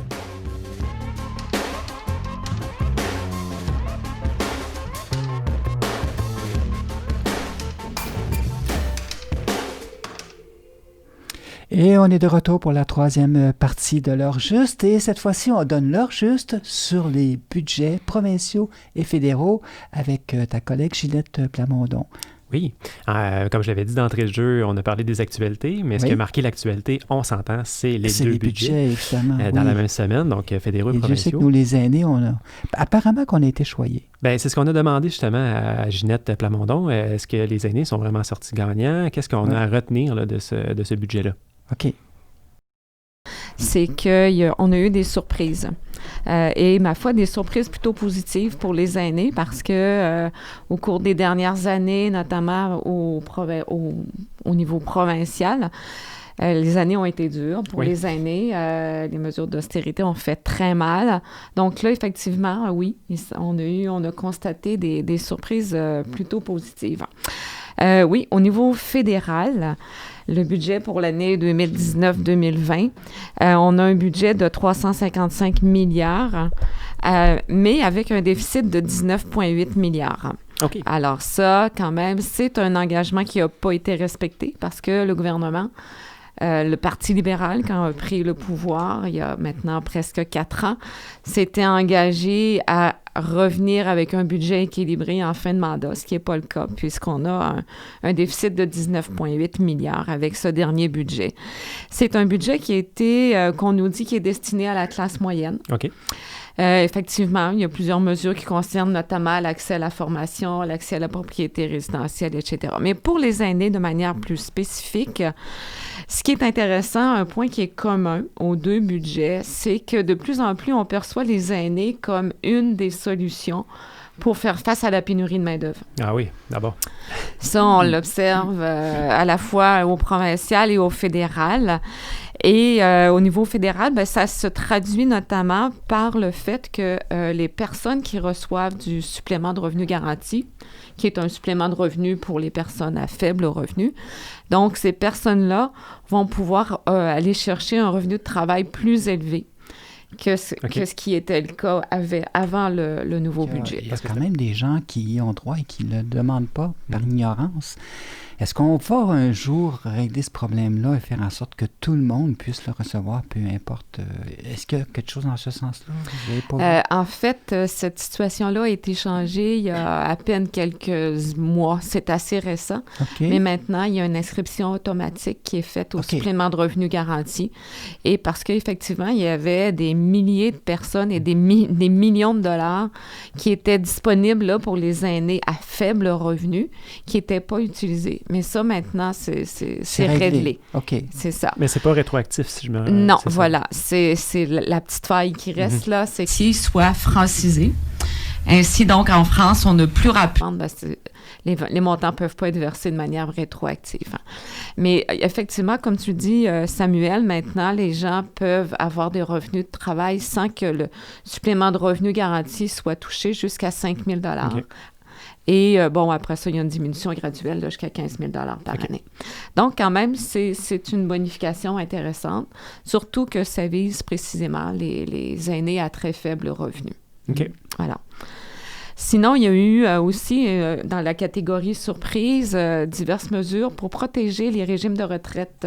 Et on est de retour pour la 3e partie de l'heure juste. Et cette fois-ci, on donne l'heure juste sur les budgets provinciaux et fédéraux avec ta collègue Ginette Plamondon. Oui. Comme je l'avais dit d'entrée de jeu, on a parlé des actualités, mais ce qui a marqué l'actualité, on s'entend, c'est les deux budgets dans la même semaine, donc fédéraux et provinciaux. Je sais que nous, les aînés, apparemment qu'on a été choyés. Bien, c'est ce qu'on a demandé justement à Ginette Plamondon. Est-ce que les aînés sont vraiment sortis gagnants? Qu'est-ce qu'on a à retenir là, de ce budget-là? OK. C'est qu'on a eu des surprises. Et ma foi, des surprises plutôt positives pour les aînés parce que au cours des dernières années, notamment au niveau provincial, les années ont été dures pour les aînés. Les mesures d'austérité ont fait très mal. Donc là, effectivement, oui, on a constaté des surprises plutôt positives. Oui, au niveau fédéral, le budget pour l'année 2019-2020, on a un budget de 355 milliards, mais avec un déficit de 19,8 milliards. Okay. Alors ça, quand même, c'est un engagement qui n'a pas été respecté parce que le gouvernement, le Parti libéral, quand a pris le pouvoir, il y a maintenant presque 4 ans, s'était engagé à revenir avec un budget équilibré en fin de mandat, ce qui n'est pas le cas, puisqu'on a un déficit de 19,8 milliards avec ce dernier budget. C'est un budget qui a été, qu'on nous dit, qui est destiné à la classe moyenne. OK. Effectivement, il y a plusieurs mesures qui concernent notamment l'accès à la formation, l'accès à la propriété résidentielle, etc. Mais pour les aînés, de manière plus spécifique, ce qui est intéressant, un point qui est commun aux deux budgets, c'est que de plus en plus, on perçoit les aînés comme une des solutions pour faire face à la pénurie de main-d'œuvre. Ah oui, d'abord. Ça, on l'observe à la fois au provincial et au fédéral. Et au niveau fédéral, bien, ça se traduit notamment par le fait que les personnes qui reçoivent du supplément de revenu garanti, qui est un supplément de revenu pour les personnes à faible revenu, donc ces personnes-là vont pouvoir aller chercher un revenu de travail plus élevé que ce qui était le cas avant le nouveau budget. Il y a quand même des gens qui y ont droit et qui ne le demandent pas par ignorance. Est-ce qu'on va un jour régler ce problème-là et faire en sorte que tout le monde puisse le recevoir, peu importe? Est-ce qu'il y a quelque chose dans ce sens-là? Vous n'avez pas vu? En fait, cette situation-là a été changée il y a à peine quelques mois. C'est assez récent. Okay. Mais maintenant, il y a une inscription automatique qui est faite au supplément de revenu garanti. Et parce qu'effectivement, il y avait des milliers de personnes et des millions de dollars qui étaient disponibles là, pour les aînés à faible revenu qui n'étaient pas utilisés. Mais ça, maintenant, c'est réglé. OK. C'est ça. Mais c'est pas rétroactif, si je me rappelle. Non, voilà. C'est la petite faille qui reste là. C'est qu'il soit francisé. Ainsi, donc, en France, on n'a plus rapidement... Les montants ne peuvent pas être versés de manière rétroactive. Mais effectivement, comme tu dis, Samuel, maintenant, les gens peuvent avoir des revenus de travail sans que le supplément de revenu garanti soit touché jusqu'à 5 000 $. Et après ça, il y a une diminution graduelle jusqu'à 15 000 $ par année. Donc, quand même, c'est une bonification intéressante, surtout que ça vise précisément les aînés à très faible revenu. OK. Voilà. Sinon, il y a eu aussi, dans la catégorie surprise, diverses mesures pour protéger les régimes de retraite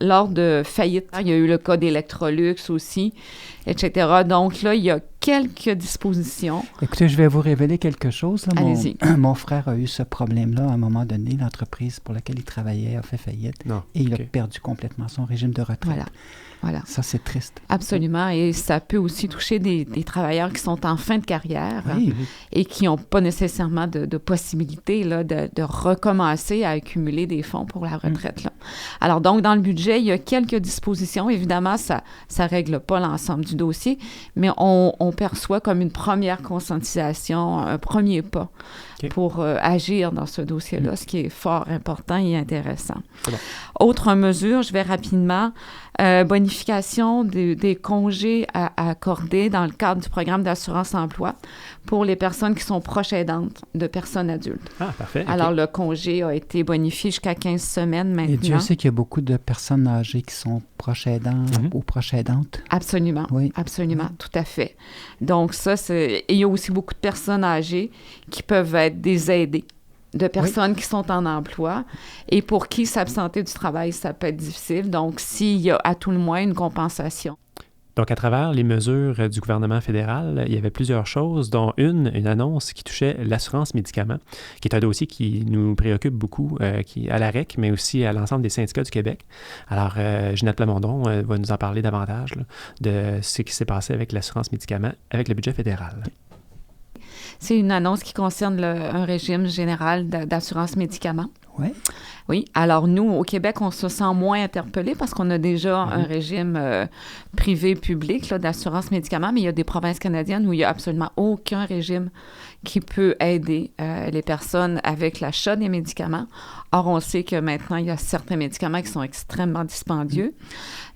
lors de faillite. Il y a eu le cas d'Electrolux aussi, etc. Donc là, il y a quelques dispositions. Écoutez, je vais vous révéler quelque chose. Là. Allez-y. Mon frère a eu ce problème-là à un moment donné. L'entreprise pour laquelle il travaillait a fait faillite. Et il a perdu complètement son régime de retraite. Voilà. Ça, c'est triste. Absolument. Et ça peut aussi toucher des travailleurs qui sont en fin de carrière oui. Et qui n'ont pas nécessairement de possibilité là, de recommencer à accumuler des fonds pour la retraite. Là. Alors, donc, dans le budget, il y a quelques dispositions. Évidemment, ça ne règle pas l'ensemble du dossier, mais on perçoit comme une première conscientisation, un premier pas pour agir dans ce dossier-là, ce qui est fort important et intéressant. Bon. Autre mesure, je vais rapidement, bonification des congés à accorder dans le cadre du programme d'assurance-emploi pour les personnes qui sont proches aidantes de personnes adultes. Ah, parfait. Alors, le congé a été bonifié jusqu'à 15 semaines maintenant. Et Dieu sait qu'il y a beaucoup de personnes âgées qui sont proches aidants ou proches aidantes. Absolument. Oui. Absolument, tout à fait. Donc, ça, et il y a aussi beaucoup de personnes âgées qui peuvent être des aidés de personnes qui sont en emploi et pour qui s'absenter du travail, ça peut être difficile. Donc, s'il y a à tout le moins une compensation. Donc, à travers les mesures du gouvernement fédéral, il y avait plusieurs choses, dont une annonce qui touchait l'assurance médicaments, qui est un dossier qui nous préoccupe beaucoup, à la REC, mais aussi à l'ensemble des syndicats du Québec. Alors, Ginette Plamondon va nous en parler davantage là, de ce qui s'est passé avec l'assurance médicaments, avec le budget fédéral. C'est une annonce qui concerne un régime général d'assurance médicaments. Oui. Oui. Alors, nous, au Québec, on se sent moins interpellés parce qu'on a déjà un régime privé-public d'assurance médicaments, mais il y a des provinces canadiennes où il n'y a absolument aucun régime qui peut aider les personnes avec l'achat des médicaments. Or, on sait que maintenant, il y a certains médicaments qui sont extrêmement dispendieux.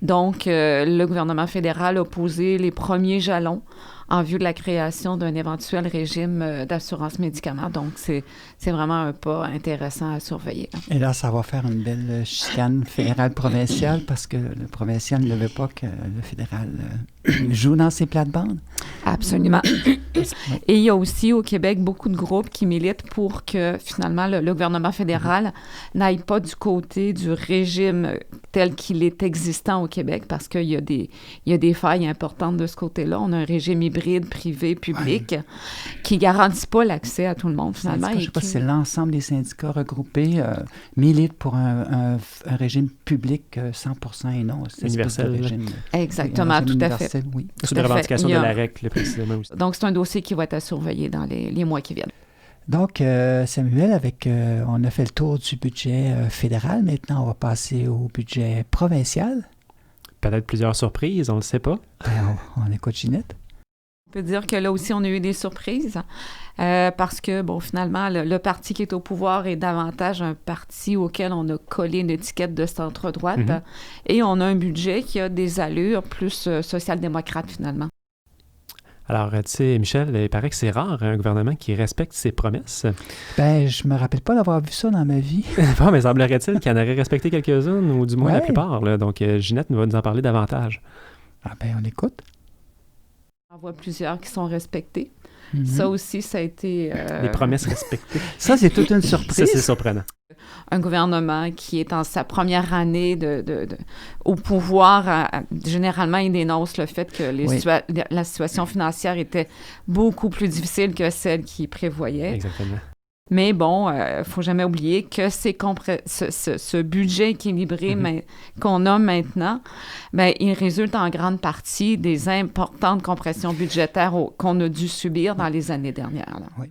Donc, le gouvernement fédéral a posé les premiers jalons en vue de la création d'un éventuel régime d'assurance médicaments. Donc, c'est vraiment un pas intéressant à surveiller. Et là, ça va faire une belle chicane fédérale-provinciale parce que le provincial ne veut pas que le fédéral joue dans ses plates-bandes. Absolument. Et il y a aussi au Québec beaucoup de groupes qui militent pour que finalement le gouvernement fédéral n'aille pas du côté du régime tel qu'il est existant au Québec parce qu'il y a des failles importantes de ce côté-là. On a un régime hybride, privé, public qui ne garantit pas l'accès à tout le monde finalement. Je ne sais pas si c'est l'ensemble des syndicats regroupés militent pour un régime public 100% et non. Universel. Régime, exactement, tout à fait. Oui. Sous Tout à la fait. revendication Il y de a- la REC, là, précisément aussi. Donc, c'est un dossier qui va être à surveiller dans les mois qui viennent. Donc, Samuel, on a fait le tour du budget fédéral. Maintenant, on va passer au budget provincial. Peut-être plusieurs surprises, on ne le sait pas. Ben, on écoute Ginette. On peut dire que là aussi, on a eu des surprises parce que, bon, finalement, le parti qui est au pouvoir est davantage un parti auquel on a collé une étiquette de centre-droite et on a un budget qui a des allures plus social-démocrate, finalement. Alors, tu sais, Michel, il paraît que c'est rare un gouvernement qui respecte ses promesses. Ben, je me rappelle pas d'avoir vu ça dans ma vie. Bon, mais semblerait-il qu'il en aurait respecté quelques-unes, ou du moins la Ouais. plupart. Là. Donc, Ginette va nous en parler davantage. Ah ben, on écoute. On voit plusieurs qui sont respectés. Mhm. Ça aussi, ça a été... Les promesses respectées. Ça, c'est toute une Ça, surprise. c'est surprenant. un gouvernement qui est en sa première année au pouvoir, généralement, il dénonce le fait que la situation financière était beaucoup plus difficile que celle qu'il prévoyait. Exactement. Mais bon, il ne faut jamais oublier que ce budget équilibré qu'on a maintenant, ben, il résulte en grande partie des importantes compressions budgétaires qu'on a dû subir dans les années dernières. Là. Oui.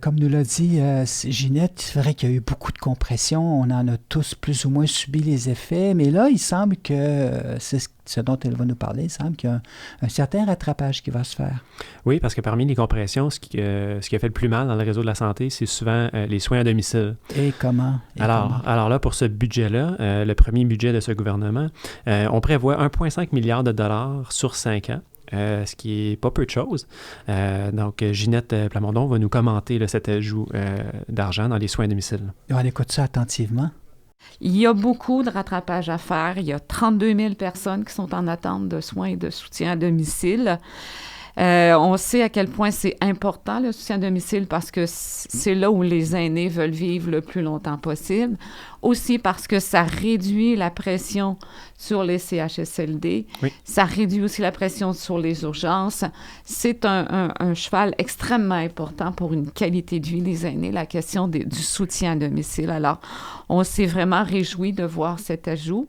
Comme nous l'a dit Ginette, c'est vrai qu'il y a eu beaucoup de compression. On en a tous plus ou moins subi les effets. Mais là, il semble que, c'est ce dont elle va nous parler, il semble qu'il y a un certain rattrapage qui va se faire. Oui, parce que parmi les compressions, ce qui a fait le plus mal dans le réseau de la santé, c'est souvent les soins à domicile. Et comment? Alors là, pour ce budget-là, le premier budget de ce gouvernement, on prévoit 1,5 milliard de dollars sur 5 ans. Ce qui n'est pas peu de choses. Donc, Ginette Plamondon va nous commenter là, cet ajout d'argent dans les soins à domicile. On écoute ça attentivement. Il y a beaucoup de rattrapage à faire. Il y a 32 000 personnes qui sont en attente de soins et de soutien à domicile. On sait à quel point c'est important, le soutien à domicile, parce que c'est là où les aînés veulent vivre le plus longtemps possible. Aussi parce que ça réduit la pression sur les CHSLD. Oui. Ça réduit aussi la pression sur les urgences. C'est un cheval extrêmement important pour une qualité de vie des aînés, la question du soutien à domicile. Alors, on s'est vraiment réjoui de voir cet ajout.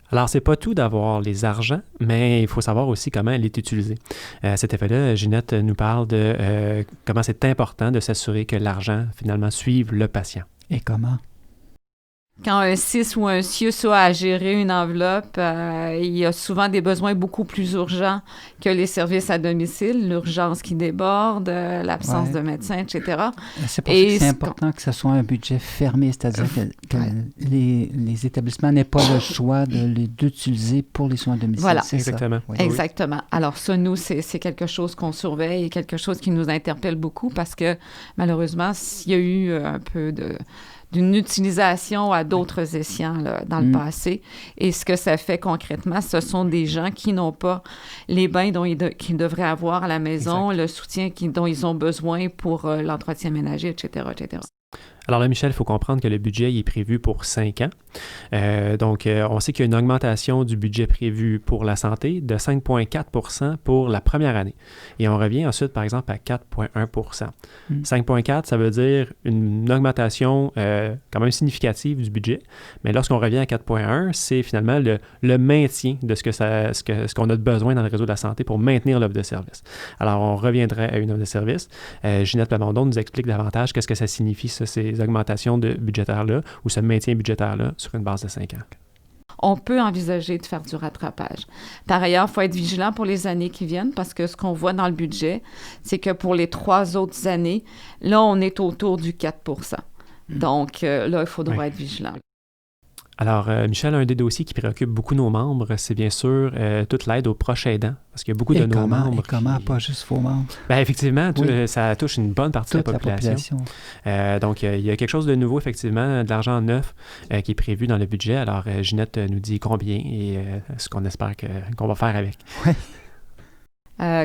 Alors, c'est pas tout d'avoir les argents, mais il faut savoir aussi comment elle est utilisée. À cet effet-là, Ginette nous parle de comment c'est important de s'assurer que l'argent, finalement, suive le patient. Et comment? Quand un CIS ou un CIUS a à gérer une enveloppe, il y a souvent des besoins beaucoup plus urgents que les services à domicile, l'urgence qui déborde, l'absence de médecins, etc. C'est pour ça que c'est important que ce soit un budget fermé, c'est-à-dire que les établissements n'aient pas le choix d'utiliser pour les soins à domicile. Voilà, exactement. Oui. Exactement. Alors ça, nous, c'est quelque chose qu'on surveille et quelque chose qui nous interpelle beaucoup parce que malheureusement, s'il y a eu un peu d'une utilisation à d'autres escients là, dans le passé. Et ce que ça fait concrètement, ce sont des gens qui n'ont pas les bains qu'ils devraient avoir à la maison, le soutien dont ils ont besoin pour l'entretien ménager, etc., etc. Alors là, Michel, il faut comprendre que le budget il est prévu pour 5 ans. Donc, on sait qu'il y a une augmentation du budget prévu pour la santé de 5,4 % pour la première année. Et on revient ensuite, par exemple, à 4,1 %. 5,4 %, ça veut dire une augmentation quand même significative du budget. Mais lorsqu'on revient à 4,1 %, c'est finalement le maintien de ce qu'on a besoin dans le réseau de la santé pour maintenir l'offre de service. Alors, on reviendrait à une offre de service. Ginette Plamondon nous explique davantage qu'est-ce que ça signifie, ça, ces augmentations budgétaires-là ou ce maintien budgétaire-là sur une base de 5 ans. On peut envisager de faire du rattrapage. Par ailleurs, il faut être vigilant pour les années qui viennent parce que ce qu'on voit dans le budget, c'est que pour les 3 autres années, là, on est autour du 4 %. Donc, là, il faudra être vigilant. Alors, Michel, un des dossiers qui préoccupe beaucoup nos membres, c'est bien sûr toute l'aide aux proches aidants, parce qu'il y a beaucoup de nos membres. Et comment, pas juste vos membres? Bien, effectivement, ça touche une bonne partie de la population. Donc, il y a quelque chose de nouveau, effectivement, de l'argent neuf qui est prévu dans le budget. Alors, Ginette nous dit combien et ce qu'on espère qu'on va faire avec. Oui.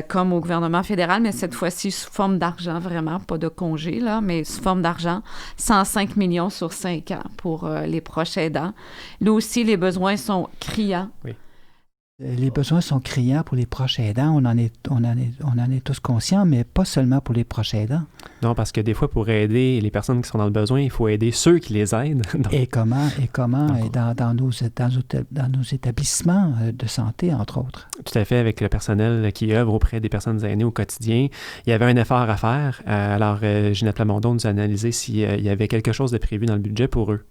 Comme au gouvernement fédéral, mais cette fois-ci sous forme d'argent, vraiment, pas de congé, là, mais sous forme d'argent, 105 millions sur 5 ans pour les proches aidants. Là aussi, les besoins sont criants. Oui. Les besoins sont criants pour les proches aidants. On en est tous conscients, mais pas seulement pour les proches aidants. Non, parce que des fois, pour aider les personnes qui sont dans le besoin, il faut aider ceux qui les aident. Donc, et dans nos établissements de santé, entre autres. Tout à fait, avec le personnel qui œuvre auprès des personnes aînées au quotidien. Il y avait un effort à faire. Alors, Ginette Plamondon nous a analysé s'il y avait quelque chose de prévu dans le budget pour eux.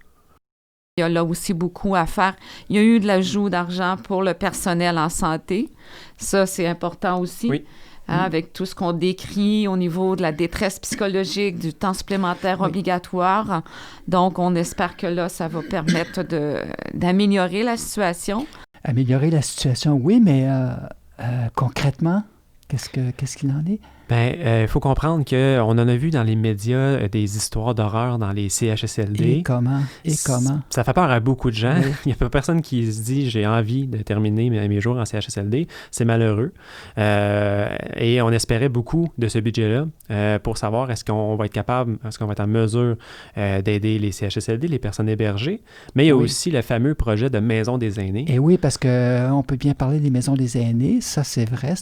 Il y a là aussi beaucoup à faire. Il y a eu de l'ajout d'argent pour le personnel en santé. Ça, c'est important aussi. Oui. Avec tout ce qu'on décrit au niveau de la détresse psychologique, du temps supplémentaire obligatoire. Donc, on espère que là, ça va permettre d'améliorer la situation. Améliorer la situation, oui, mais concrètement, qu'est-ce qu'il en est? Bien, il faut comprendre qu'on en a vu dans les médias des histoires d'horreur dans les CHSLD. Et comment? Ça fait peur à beaucoup de gens. Oui. Il n'y a pas personne qui se dit « j'ai envie de terminer mes jours en CHSLD ». C'est malheureux. Et on espérait beaucoup de ce budget-là pour savoir est-ce qu'on va être en mesure d'aider les CHSLD, les personnes hébergées. Mais il y a aussi le fameux projet de maison des aînés. Et oui, parce qu'on peut bien parler des maisons des aînés. Ça, c'est vrai,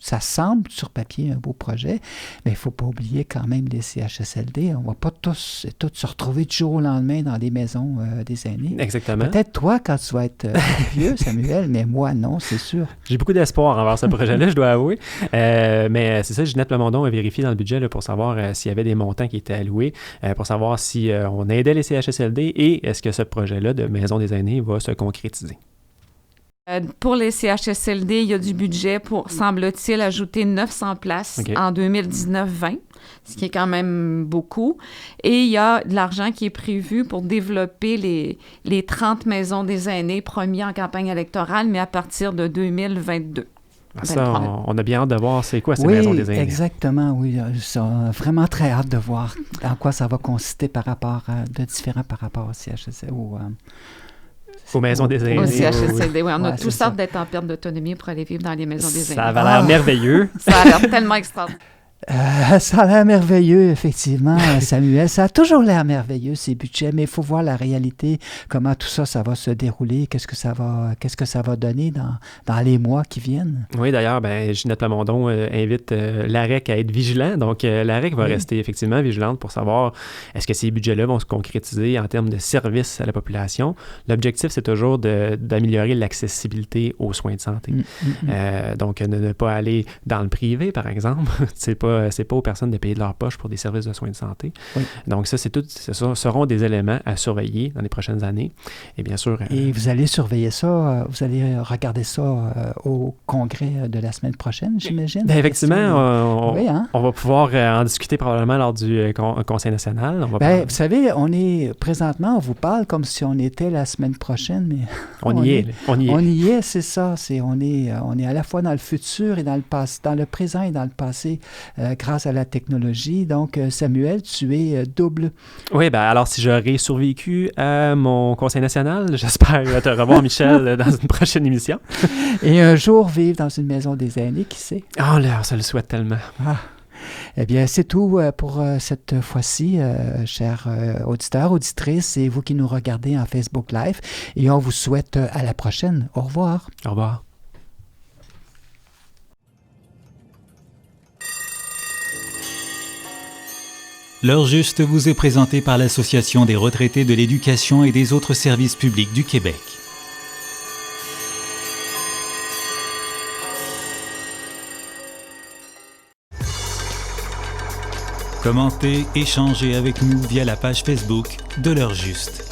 ça semble sur papier un beau projet, mais il ne faut pas oublier quand même les CHSLD. On ne va pas tous se retrouver du jour au lendemain dans des maisons des aînés. Exactement. Peut-être toi quand tu vas être vieux, Samuel, mais moi non, c'est sûr. J'ai beaucoup d'espoir envers ce projet-là, je dois avouer. Mais c'est ça, Ginette Plamondon a vérifié dans le budget là, pour savoir s'il y avait des montants qui étaient alloués, pour savoir si on aidait les CHSLD et est-ce que ce projet-là de maison des aînés va se concrétiser. Pour les CHSLD, il y a du budget pour, semble-t-il, ajouter 900 places en 2019-20, ce qui est quand même beaucoup. Et il y a de l'argent qui est prévu pour développer les 30 maisons des aînés promis en campagne électorale, mais à partir de 2022. Ça, on a bien hâte de voir c'est quoi ces maisons des aînés. Oui, exactement, oui. On a vraiment très hâte de voir en quoi ça va consister de différent par rapport au CHSLD aux maisons des aînés. Au CHSLD, oui. On a c'est toutes sortes ça. d'être en perte d'autonomie pour aller vivre dans les maisons des aînés. Ça avait l'air merveilleux. Ça a l'air tellement extraordinaire. Ça a l'air merveilleux, effectivement, Samuel. Ça a toujours l'air merveilleux, ces budgets, mais il faut voir la réalité, comment tout ça, ça va se dérouler, qu'est-ce que ça va donner dans les mois qui viennent. Oui, d'ailleurs, Ginette Plamondon invite l'AREC à être vigilant. Donc, l'AREC va rester effectivement vigilante pour savoir est-ce que ces budgets-là vont se concrétiser en termes de services à la population. L'objectif, c'est toujours d'améliorer l'accessibilité aux soins de santé. Donc, ne pas aller dans le privé, par exemple. C'est pas aux personnes de payer de leur poche pour des services de soins de santé. Oui. Donc, ce seront des éléments à surveiller dans les prochaines années. Et bien sûr... Et vous allez surveiller ça, vous allez regarder ça au congrès de la semaine prochaine, j'imagine? Bien, effectivement, on va pouvoir en discuter probablement lors du Conseil national. Vous savez, présentement, on vous parle comme si on était la semaine prochaine, mais... On y est, c'est ça. On est à la fois dans le futur et dans le passé, dans le présent et dans le passé. Grâce à la technologie. Donc, Samuel, tu es double. Oui, alors si j'aurais survécu à mon conseil national, j'espère te revoir, Michel, dans une prochaine émission. Et un jour vivre dans une maison des aînés, qui sait? Oh là, on se le souhaite tellement. Eh bien, c'est tout pour cette fois-ci, chers auditeurs, auditrices, et vous qui nous regardez en Facebook Live. Et on vous souhaite à la prochaine. Au revoir. Au revoir. L'heure juste vous est présentée par l'Association des retraités de l'éducation et des autres services publics du Québec. Commentez, échangez avec nous via la page Facebook de l'heure juste.